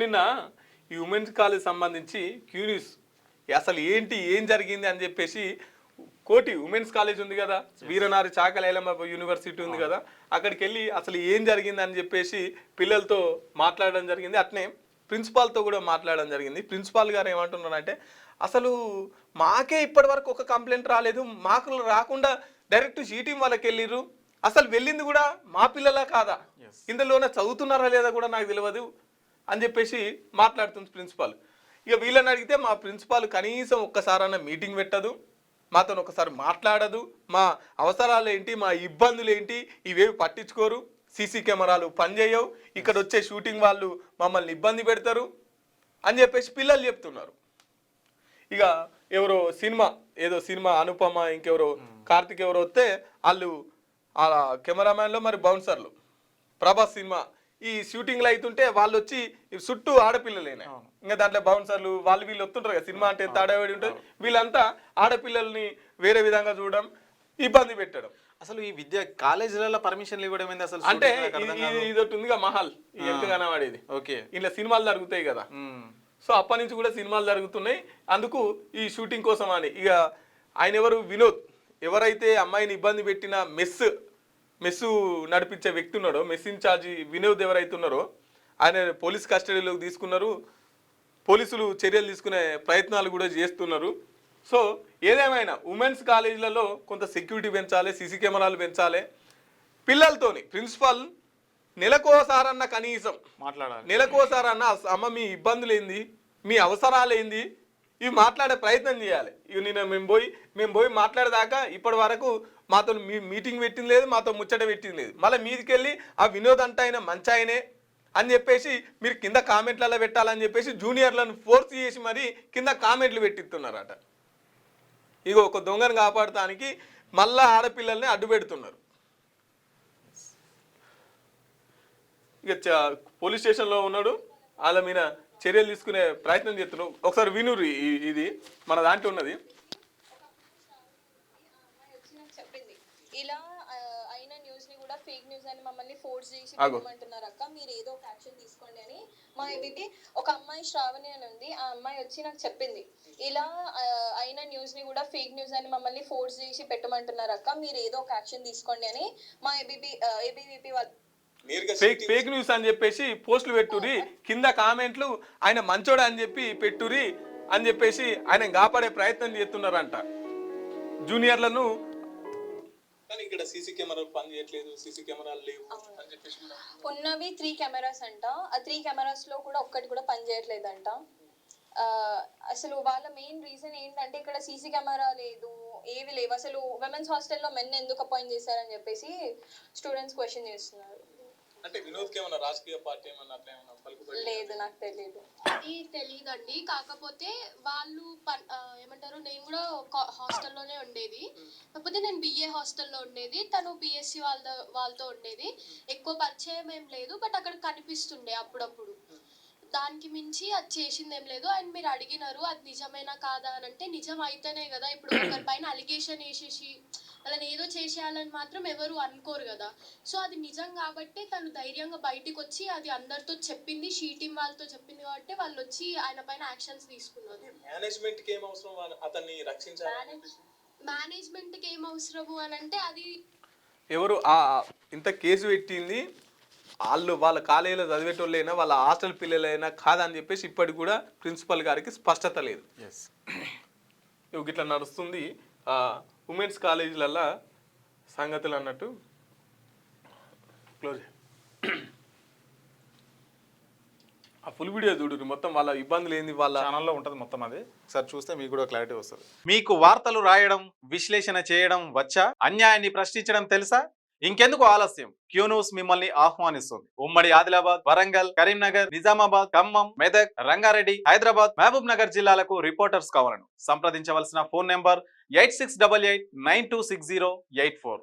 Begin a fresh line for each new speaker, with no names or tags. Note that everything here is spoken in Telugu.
నిన్న ఈ ఉమెన్స్ కాలేజ్ సంబంధించి క్యూనిస్ అసలు ఏంటి ఏం జరిగింది అని చెప్పేసి కోటి ఉమెన్స్ కాలేజ్ ఉంది కదా, వీరనారి చాకలైలమ్మ యూనివర్సిటీ ఉంది కదా, అక్కడికి వెళ్ళి అసలు ఏం జరిగింది అని చెప్పేసి పిల్లలతో మాట్లాడడం జరిగింది. అట్నే ప్రిన్సిపాల్తో కూడా మాట్లాడడం జరిగింది. ప్రిన్సిపాల్ గారు ఏమంటున్నారంటే అసలు మాకే ఇప్పటి వరకు ఒక కంప్లైంట్ రాలేదు, మాకు రాకుండా డైరెక్ట్ షీటింగ్ వాళ్ళకి వెళ్ళిర్రు, అసలు వెళ్ళింది కూడా మా పిల్లలా కాదా, ఇందులోనే చదువుతున్నారా లేదా కూడా నాకు తెలియదు అని చెప్పేసి మాట్లాడుతుంది ప్రిన్సిపాల్. ఇక వీళ్ళని అడిగితే మా ప్రిన్సిపాల్ కనీసం ఒక్కసారన్నా మీటింగ్ పెట్టదు, మాతో ఒకసారి మాట్లాడదు, మా అవసరాలు ఏంటి మా ఇబ్బందులు ఏంటి ఇవేవి పట్టించుకోరు, సీసీ కెమెరాలు పనిచేయవు, ఇక్కడ వచ్చే షూటింగ్ వాళ్ళు మమ్మల్ని ఇబ్బంది పెడతారు అని చెప్పేసి పిల్లలు చెప్తున్నారు. ఇక ఎవరో ఏదో సినిమా అనుపమ ఇంకెవరో కార్తిక్ ఎవరో వస్తే వాళ్ళు ఆ కెమెరామ్యాన్లో మరి బౌన్సర్లు ప్రభాస్ సినిమా ఈ షూటింగ్లు అవుతుంటే వాళ్ళు వచ్చి చుట్టూ ఆడపిల్లలేనా, ఇంకా దాంట్లో బౌన్సర్లు వాళ్ళు వీళ్ళు వస్తుంటారు కదా, సినిమా అంటే తాడబడి ఉంటుంది, వీళ్ళంతా ఆడపిల్లల్ని వేరే విధంగా చూడడం, ఇబ్బంది పెట్టడం.
అసలు ఈ విద్య కాలేజీలలో పర్మిషన్లు ఇవ్వడం ఏంది అసలు? అంటే
ఇది ఒకటి ఉందిగా మహల్ ఎంత కనబడేది, ఓకే ఇలా సినిమాలు జరుగుతాయి కదా, సో అప్పటి నుంచి కూడా సినిమాలు జరుగుతున్నాయి, అందుకు ఈ షూటింగ్ కోసం అని. ఇక ఆయన ఎవరు వినోద్, ఎవరైతే అమ్మాయిని ఇబ్బంది పెట్టిన మెస్సు నడిపించే వ్యక్తి ఉన్నాడో, మెస్ ఇన్ఛార్జి వినోద్ ఎవరైతే ఉన్నారో ఆయన పోలీస్ కస్టడీలోకి తీసుకున్నారు, పోలీసులు చర్యలు తీసుకునే ప్రయత్నాలు కూడా చేస్తున్నారు. సో ఏదేమైనా ఉమెన్స్ కాలేజీలలో కొంత సెక్యూరిటీ పెంచాలి, సీసీ కెమెరాలు పెంచాలి, పిల్లలతోని ప్రిన్సిపాల్ నెలకోసారన్న కనీసం మాట్లాడాలి, నెలకోసారన్న అమ్మ మీ ఇబ్బందులు ఏంది, మీ అవసరాలు ఏంది, ఇవి మాట్లాడే ప్రయత్నం చేయాలి. ఇవి నేను మేము పోయి మాట్లాడేదాకా ఇప్పటి వరకు మాతో మీటింగ్ పెట్టింది లేదు, మాతో ముచ్చట పెట్టింది లేదు, మళ్ళీ మీదికి వెళ్ళి ఆ వినోద్ అంటే ఆయన మంచి ఆయనే అని చెప్పేసి మీరు కింద కామెంట్లలో పెట్టాలని చెప్పేసి జూనియర్లను ఫోర్స్ చేసి మరి కింద కామెంట్లు పెట్టిస్తున్నారట. ఇక ఒక దొంగను కాపాడటానికి మళ్ళా ఆడపిల్లల్ని అడ్డు పెడుతున్నారు. ఇక పోలీస్ స్టేషన్లో ఉన్నాడు, వాళ్ళ మీద చర్యలు తీసుకునే ప్రయత్నం చేస్తున్నాం. ఒకసారి వినురు, ఇది మన దాంట్లో ఉన్నది.
ఇలా అయిన న్యూస్ ని కూడా ఫేక్ న్యూస్ అని మమ్మల్ని ఫోర్స్ చేసి పెట్టమంటున్నారు అక్క, మీరు ఏదో ఒక యాక్షన్ తీసుకోండి అని. మా ఏబీపీ ఒక అమ్మాయి శ్రావణి అని ఉంది, ఆ అమ్మాయి వచ్చి నాకు చెప్పింది, ఇలా అయిన న్యూస్ ని కూడా ఫేక్ న్యూస్ అని మమ్మల్ని ఫోర్స్ చేసి పెట్టమంటున్నారు అక్క, మీరు ఏదో ఒక యాక్షన్ తీసుకోండి అని మా ఏబీవీపీ వాళ్ళు
ఫేక్ న్యూస్ అని చెప్పేసి పోస్టులు పెట్టుర్రి, కింద కామెంట్లు ఆయన మంచోడా అని చెప్పి పెట్టుర్రి అని చెప్పేసి ఆయన కాపాడే ప్రయత్నం చేస్తున్నారంట జూనియర్లను. ఇక్కడ సీసీ కెమెరాలు పని చేయట్లేదు, సీసీ కెమెరాలు లేవు అని చెప్పేసి
ఉన్నవి 3 కెమెరాస్ అంట, ఆ 3 కెమెరాస్ లో కూడా ఒక్కటి కూడా పని చేయట్లేదంట. అసలు వాళ్ళ మెయిన్ రీజన్ ఏంటంటే ఇక్కడ సీసీ కెమెరా లేదు, ఏవి లేవు, అసలు విమెన్స్ హాస్టల్లో మెన్ ఎందుకు అపాయింట్ చేశారని చెప్పేసి స్టూడెంట్స్ క్వశ్చన్ చేస్తున్నారు.
అంటే వినోద్ కి ఏమన్నా రాజకీయ పార్టీ ఏమన్నా అట్లా ఏమన్నా పలుకుబడి?
లేదు, నాకు తెలియదు.
అది తెలియదండి, కాకపోతే వాళ్ళు ఏమంటారు, నేను కూడా హాస్టల్లోనే ఉండేది, కాకపోతే నేను బిఏ హాస్టల్లో ఉండేది, తను బిఎస్సి వాళ్ళతో ఉండేది, ఎక్కువ పరిచయం ఏం లేదు, బట్ అక్కడ కనిపిస్తుండే అప్పుడప్పుడు, దానికి మించి అది చేసింది ఏం లేదు. అండ్ మీరు అడిగినారు అది నిజమేనా కాదా అని అంటే నిజం అయితేనే కదా, ఇప్పుడు ఒకరి పైన అలిగేషన్ వేసేసి వాళ్ళని ఏదో చేసేయాలని మాత్రం ఎవరు అనుకోరు కదా. సో అది నిజం కాబట్టి తను ధైర్యంగా బయటికి వచ్చి అది అందరితో చెప్పింది, షీటింగ్ వాళ్ళతో చెప్పింది కాబట్టి వాళ్ళు వచ్చి ఆయన పైన యాక్షన్స్ తీసుకున్నారు.
మేనేజ్మెంట్కి ఏం అవసరం అతన్ని రక్షించాలి,
మేనేజ్మెంట్కి ఏం అవసరము అని అంటే అది
ఎవరు ఇంత కేసు పెట్టింది వాళ్ళ కాలేజీలో చదివేటోళ్ళైనా వాళ్ళ హాస్టల్ పిల్లలైనా కాదని చెప్పేసి ఇప్పటికి కూడా ప్రిన్సిపల్ గారికి స్పష్టత లేదు. ఇట్లా నడుస్తుంది ఉమెన్స్ కాలేజీలల్లో సంగతులు అన్నట్టు. క్లోజ్ ఆ ఫుల్ వీడియో చూడు, మొత్తం వాళ్ళ ఇబ్బందులు ఏంది వాళ్ళ
ఛానల్లో ఉంటుంది మొత్తం, అది ఒకసారి చూస్తే మీకు కూడా క్లారిటీ వస్తుంది. మీకు వార్తలు రాయడం, విశ్లేషణ చేయడం వచ్చా? అన్యాయాన్ని ప్రశ్నించడం తెలుసా? ఇంకెందుకు ఆలస్యం, క్యూ న్యూస్ మిమ్మల్ని ఆహ్వానిస్తుంది. ఉమ్మడి ఆదిలాబాద్, వరంగల్, కరీంనగర్, నిజామాబాద్, ఖమ్మం, మెదక్, రంగారెడ్డి, హైదరాబాద్, మహబూబ్ నగర్ జిల్లాలకు రిపోర్టర్స్ కావాలను సంప్రదించవలసిన ఫోన్ నెంబర్ 8688926084.